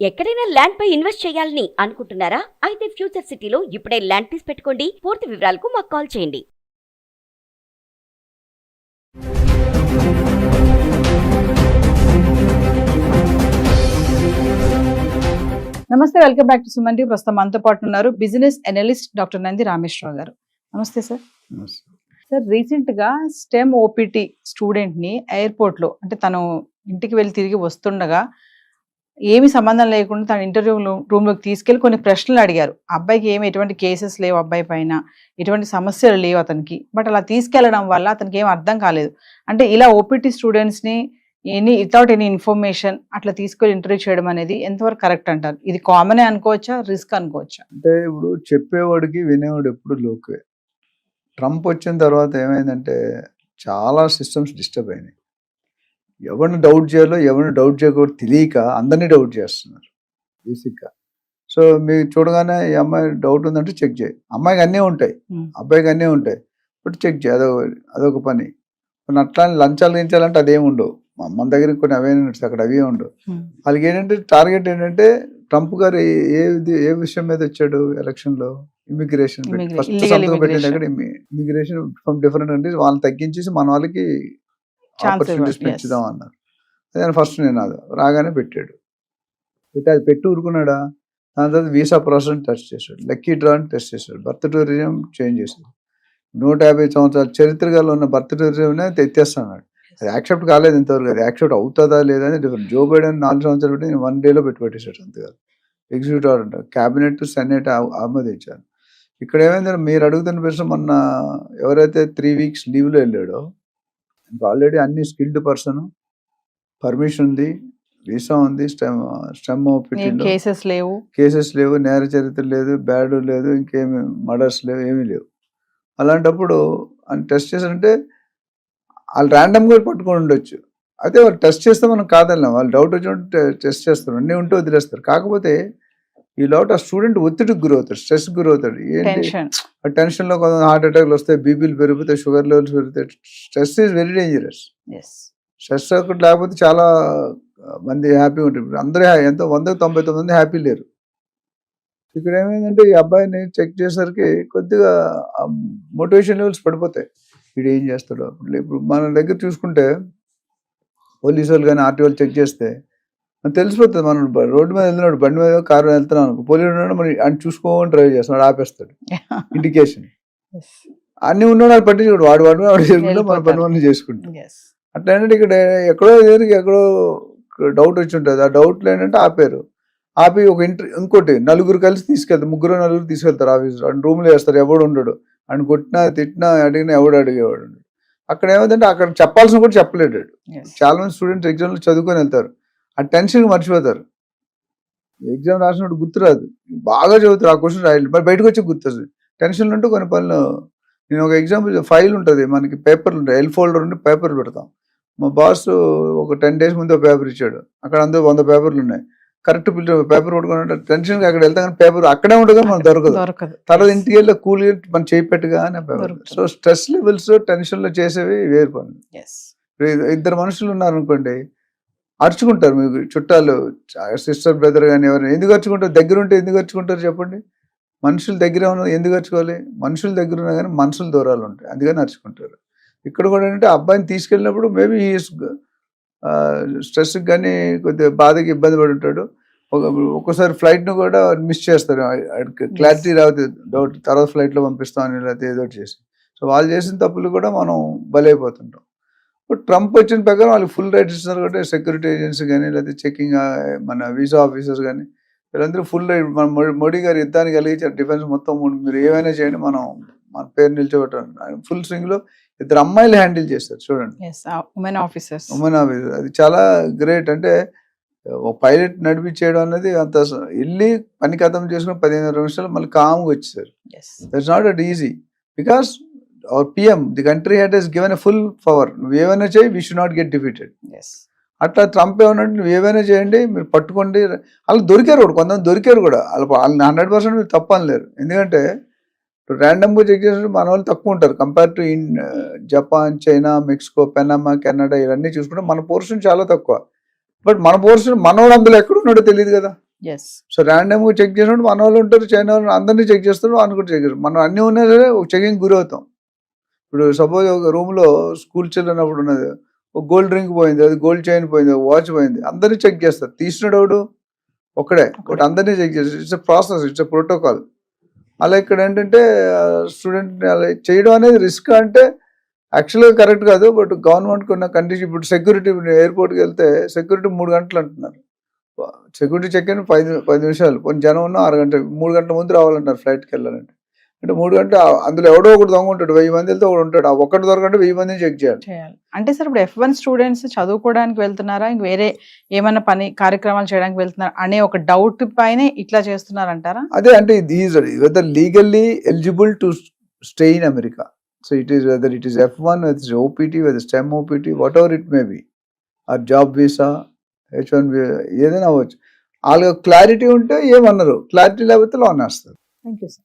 ఎక్కడైనా ల్యాండ్ పై ఇన్వెస్ట్ చేయాలని అనుకుంటున్నారా? అయితే ఫ్యూచర్ సిటీలో ఇప్పుడే ల్యాండ్ తీసి పెట్టుకోండి. పూర్తి వివరాలకు మాకు కాల్ చేయండి. నమస్తే, welcome back to Suman TV. ప్రస్తుతం మనతో పాటు ఉన్నారు business analyst doctor Nandi Rameshwar Rao గారు. నమస్తే సార్. సార్, రీసెంట్ గా స్టెమ్ ఓపీటీ స్టూడెంట్ ని ఎయిర్పోర్ట్ లో, అంటే తను ఇంటికి వెళ్ళి తిరిగి వస్తుండగా ఏమి సంబంధం లేకుండా తన ఇంటర్వ్యూ రూమ్ లోకి తీసుకెళ్లి కొన్ని ప్రశ్నలు అడిగారు. అబ్బాయికి ఎటువంటి కేసెస్ లేవు, అబ్బాయి పైన ఎటువంటి సమస్యలు లేవు అతనికి. బట్ అలా తీసుకెళ్లడం వల్ల అతనికి ఏం అర్థం కాలేదు. అంటే ఇలా ఓపీటీ స్టూడెంట్స్ ని వితౌట్ ఎనీ ఇన్ఫర్మేషన్ అట్లా తీసుకొని ఇంటర్వ్యూ చేయడం అనేది ఎంతవరకు కరెక్ట్ అంటారు? ఇది కామన్ అనుకోవచ్చా, రిస్క్ అనుకోవచ్చా? అంటే ఇప్పుడు చెప్పేవాడికి వినేవాడు ఎప్పుడు లోకువే. ట్రంప్ వచ్చిన తర్వాత ఏమైందంటే చాలా సిస్టమ్స్ డిస్టర్బ్ అయినాయి. ఎవరిని డౌట్ చేయాలో ఎవరిని డౌట్ చేయకూడదు తెలియక అందరినీ డౌట్ చేస్తున్నారు బేసిక్గా. సో మీరు చూడగానే ఈ అమ్మాయి డౌట్ ఉందంటే చెక్ చేయి. అమ్మాయికి అన్నీ ఉంటాయి, అబ్బాయికి అన్నీ ఉంటాయి, బట్ చెక్ చేయి. అదొక పని. కొన్ని అట్లా లంచాలు గించాలంటే అదేమి ఉండవు. మన దగ్గర కొన్ని అవే అక్కడ అవే ఉండవు. వాళ్ళకి ఏంటంటే టార్గెట్ ఏంటంటే ట్రంప్ గారు ఏ విషయం మీద వచ్చాడు ఎలక్షన్లో? ఇమిగ్రేషన్. ఫస్ట్ సంతకం పెట్టిన దగ్గర ఇమిగ్రేషన్ ఫ్రమ్ డిఫరెంట్ కంట్రీస్ వాళ్ళని తగ్గించేసి మన వాళ్ళకి ఆపర్చునిటీస్ పెంచుదాం అన్నారు. అదే ఫస్ట్ నేను అది రాగానే పెట్టాడు. అది పెట్టి ఊరుకున్నాడా? దాని తర్వాత వీసా ప్రాసెస్ టెస్ట్ చేశాడు, లక్కీ డ్రా అని టెస్ట్ చేశాడు, బర్త్ టూరిజం చేంజ్ చేశాడు. 150 సంవత్సరాల చరిత్ర గల ఉన్న బర్త్ టూరిజంనే ఎత్తేస్తున్నాడు. అది యాక్సెప్ట్ కాలేదు ఇంతవరకు. అది యాక్సెప్ట్ అవుతుందా లేదా అని డిఫరెంట్. జో బైడెన్ 4 సంవత్సరాలు పెట్టి 1 డేలో పెట్టేశాడు అంతేకాదు. ఎగ్జిక్యూటివ్ ఆర్డర్ క్యాబినెట్ సెనెట్ ఆమోదించారు. ఇక్కడ ఏమైందంటే మీరు అడుగుతున్న ప్రశ్న, మొన్న ఎవరైతే 3 వీక్స్ లీవ్లో వెళ్ళాడో ఆల్రెడీ అన్ని స్కిల్డ్ పర్సన్, పర్మిషన్ ఉంది, వీసా ఉంది, స్టెమ్ కేసెస్ లేవు, నేర చరిత్ర లేదు, బ్యాడ్ లేదు, ఇంకేమి మర్డర్స్ లేవు, ఏమీ లేవు. అలాంటప్పుడు టెస్ట్ చేశారంటే వాళ్ళు ర్యాండమ్గా పట్టుకొని ఉండొచ్చు. అయితే వాళ్ళు టెస్ట్ చేస్తే మనం కాదన్నాం. వాళ్ళు డౌట్ వచ్చినట్టు టెస్ట్ చేస్తారు, అన్నీ ఉంటే వదిలేస్తారు. కాకపోతే ఈ లోటు ఆ స్టూడెంట్ ఒత్తిడికి గురవుతాడు, స్ట్రెస్కి గురవుతాడు. ఏంటి ఆ టెన్షన్లో కొంత హార్ట్ అటాక్లు వస్తాయి, బీపీలు పెరుగుతాయి, షుగర్ లెవెల్స్ పెరుగుతాయి. Stress is very dangerous. Stress ఒకటి లేకపోతే చాలా మంది హ్యాపీగా ఉంటారు. అందరూ ఎంతో 199 మంది హ్యాపీ లేరు. ఇక్కడ ఏమైందంటే ఈ అబ్బాయిని చెక్ చేసేసరికి కొద్దిగా మోటివేషన్ లెవెల్స్ పడిపోతాయి. వీడు ఏం చేస్తాడు? ఇప్పుడు మన దగ్గర చూసుకుంటే పోలీసు వాళ్ళు కానీ ఆర్టీ వాళ్ళు చెక్ చేస్తే తెలిసిపోతుంది. మనం రోడ్డు మీద వెళ్తున్నాడు, బండి మీద కారు మీద వెళ్తున్నాం అనుకో, పోలీసు ఉన్నాడు, మరి అని చూసుకోని డ్రైవ్ చేస్తున్నాడు, ఆపేస్తాడు. ఇండికేషన్ అన్ని ఉన్నాడు, అది పట్టించుకోడు. వాడు చేసుకుంటూ మన పని చేసుకుంటాం. అట్లా ఏంటంటే ఇక్కడ ఎక్కడో డౌట్ వచ్చి ఉంటుంది. ఆ డౌట్లు ఏంటంటే ఆపి ఒక ఇంకోటి నలుగురు కలిసి తీసుకెళ్తారు, 3-4 తీసుకెళ్తారు ఆఫీసులో. రూమ్లో వేస్తారు, ఎవడు ఉండడు. అని కొట్టినా తిట్టినా అడిగినా ఎవడు అడిగేవాడు. అక్కడ ఏమైందంటే అక్కడ చెప్పాల్సిన కూడా చెప్పలేడు. చాలా మంది స్టూడెంట్స్ ఎగ్జామ్లో చదువుకొని వెళ్తారు, ఆ టెన్షన్ మర్చిపోతారు. ఎగ్జామ్ రాసినప్పుడు గుర్తురాదు, బాగా చదువుతారు, ఆ క్వశ్చన్ రాయాలి, మరి బయటకు వచ్చి గుర్తుంది. టెన్షన్లు ఉంటూ కొన్ని పనులు. నేను ఒక ఎగ్జాంపుల్, ఫైల్ ఉంటుంది మనకి, పేపర్లు ఉంటాయి, ఎల్ ఫోల్డర్ ఉండి పేపర్లు పెడతాం. మా బాస్ ఒక 10 days ముందు పేపర్ ఇచ్చాడు, అక్కడ అందరూ 100 పేపర్లు ఉన్నాయి. కరెక్ట్ పేపర్ కొట్టుకుని టెన్షన్గా అక్కడ వెళ్తాం, కానీ పేపర్ అక్కడే ఉంటుంది, కానీ మనకు దొరకదు. తర్వాత ఇంటికి వెళ్ళి కూల్ మనం చేయి పెట్టుగా అని పేపర్. సో స్ట్రెస్ లెవెల్స్ టెన్షన్లో చేసేవి వేరు పనులు. 2 మనుషులు ఉన్నారు అనుకోండి, అరుచుకుంటారు. మీకు చుట్టాలు, సిస్టర్ బ్రదర్ కానీ ఎవరైనా ఎందుకు అరుచుకుంటారు? దగ్గర ఉంటే ఎందుకు అరుచుకుంటారు చెప్పండి? మనుషులు దగ్గర ఉన్న ఎందుకు అరుచుకోవాలి? మనుషులు దగ్గర ఉన్నా కానీ మనసులు దూరాలు ఉంటాయి, అందుకని అరుచుకుంటారు. ఇక్కడ కూడా ఏంటంటే అబ్బాయిని తీసుకెళ్ళినప్పుడు మేబీ స్ట్రెస్కి కానీ కొద్దిగా బాధకి ఇబ్బంది పడి ఉంటాడు. ఒక్కోసారి ఫ్లైట్ను కూడా మిస్ చేస్తారు, క్లారిటీ రావుతుంది, డౌట్ తర్వాత ఫ్లైట్లో పంపిస్తామని లేకపోతే ఏదో చేసి. సో వాళ్ళు చేసిన తప్పులు కూడా మనం బలైపోతుంటాం. ఇప్పుడు ట్రంప్ వచ్చిన ప్రకారం వాళ్ళకి ఫుల్ రైట్స్ ఇస్తున్నారు కాబట్టి సెక్యూరిటీ ఏజెన్సీ కానీ లేకపోతే చెకింగ్ మన వీసా ఆఫీసర్స్ కానీ వీళ్ళందరూ ఫుల్ రైట్. మన మోడీ గారు యుద్ధానికి కలిగించారు, డిఫెన్స్ మొత్తం మీరు ఏమైనా చేయండి, మన పేరు నిల్చోబెట్టారు. ఫుల్ స్వింగ్లో 2 అమ్మాయిలు హ్యాండిల్ చేస్తారు చూడండి, ఉమెన్ ఆఫీసర్. అది చాలా గ్రేట్. అంటే ఒక పైలట్ నడిపించేయడం అనేది అంత వెళ్ళి పని కథం చేసుకుని 15 నిమిషాలు మళ్ళీ కామ్గా వచ్చేసారు. That's not at easy because our PM the country head has given a full power. నువ్వు ఏమైనా చేయి, we should not get defeated. అట్లా ట్రంప్ ఏమన్నా నువ్వు ఏమైనా చేయండి, మీరు పట్టుకోండి. వాళ్ళు దొరికారు కూడా, కొంతమంది దొరికారు కూడా. వాళ్ళని 100% మీరు తప్పనలేరు. ఎందుకంటే ర్యాండమ్గా చెక్ చేసినప్పుడు మన వాళ్ళు తక్కువ ఉంటారు compare to Japan, China, Mexico, Panama, Canada ఇవన్నీ చూసుకుంటే మన పోర్షన్ చాలా తక్కువ. బట్ మన పోర్షన్ మనోడు అందులో ఎక్కడున్నాడో తెలియదు కదా. ఎస్ సో ర్యాండమ్గా చెక్ చేసినప్పుడు మన వాళ్ళు ఉంటారు, చైనా వాళ్ళు అందరినీ చెక్ చేస్తారు, వాళ్ళు కూడా చెక్ చేస్తారు. మనం అన్నీ ఉన్నా సరే ఒక చెకింగ్ గురి అవుతాం. ఇప్పుడు సపోజ్ ఒక రూమ్లో స్కూల్ చిల్లినప్పుడు ఉన్నది, ఒక గోల్డ్ రింగ్ పోయింది, అది గోల్డ్ చైన్ పోయింది, వాచ్ పోయింది, అందరినీ చెక్ చేస్తారు. తీసినోడు ఒక్కడే, బట్ అందరినీ చెక్ చేస్తారు. It's a process, it's a protocol. అలా ఇక్కడ ఏంటంటే స్టూడెంట్ అలా చేయడం అనేది రిస్క్ అంటే యాక్చువల్గా కరెక్ట్ కాదు, బట్ గవర్నమెంట్కి ఉన్న కండిషన్. ఇప్పుడు సెక్యూరిటీ, ఎయిర్పోర్ట్కి వెళ్తే సెక్యూరిటీ 3 గంటలు అంటున్నారు. సెక్యూరిటీ చెక్ ఇన్ 10 నిమిషాలు, కొన్ని జనం ఉన్నా 6 గంటలు, 3 గంటల ముందు రావాలంటారు ఫ్లైట్కి వెళ్ళాలంటే. అంటే 3 గంటలు, అందులో ఎవడో ఒకటి దొంగ ఉంటాడు, 1000 మంది వెళ్తే ఒకడు ఉంటాడు, ఆ ఒక్కటి దొరకంటే 1000 మందిని చెక్ చేయాలి. అంటే సార్ ఇప్పుడు F1 స్టూడెంట్స్ చదువుకోవడానికి వెళ్తున్నారా, ఇంక వేరే ఏమైనా పని కార్యక్రమాలు చేయడానికి వెళ్తున్నారా అనే ఒక డౌట్ పైన ఇట్లా చేస్తున్నారంటారా? అదే అంటే these whether legally eligible to stay in America. So it is whether it is F1, whether it's OPT, whether STEM OPT, whatever it may be, or job visa, H1 ఏదైనా అవ్వచ్చు. వాళ్ళకి clarity ఉంటే ఏమన్నారు, clarity లేకపోతే loan వేస్తారు. Thank you sir.